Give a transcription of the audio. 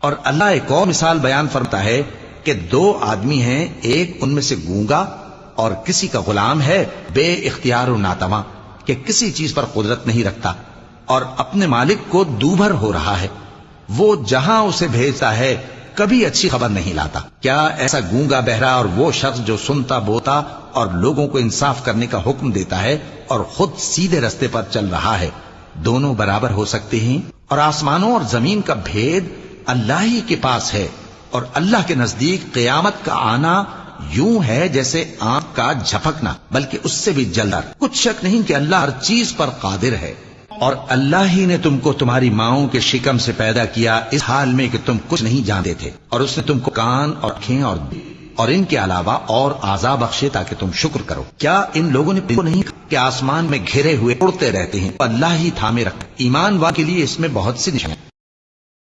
और अल्लाह एक और मिसाल बयान फरमाता है कि दो आदमी हैं, एक उनमें से गूंगा और किसी का गुलाम है बे इख्तियार और नातवा, कि किसी चीज पर कुदरत नहीं रखता और अपने मालिक को दूभर हो रहा है। वो जहां उसे भेजता है कभी अच्छी खबर नहीं लाता। क्या ऐसा गूंगा बहरा और वो शख्स जो सुनता बोता और लोगों को इंसाफ करने का हुक्म देता है और खुद सीधे रास्ते पर चल रहा है, दोनों बराबर हो सकते हैं? और आसमानों और जमीन का भेद अल्लाह ही के पास है और अल्लाह के नजदीक क़यामत का आना यूं है जैसे आंख का झपकना, बल्कि उससे भी जल्द। कुछ शक नहीं कि अल्लाह हर चीज पर कादिर है। और अल्लाह ही ने तुमको तुम्हारी माओं के शिकम से पैदा किया, इस हाल में कि तुम कुछ नहीं जानते थे, और उसने तुमको कान और आंखें और इनके अलावा और आज़ा बख्शे ताकि तुम शुक्र करो। क्या इन लोगों ने नहीं कि आसमान में घिरे हुए उड़ते रहते हैं, अल्लाह ही थामे रखा। ईमान वाले के लिए इसमें बहुत सी निशानियां।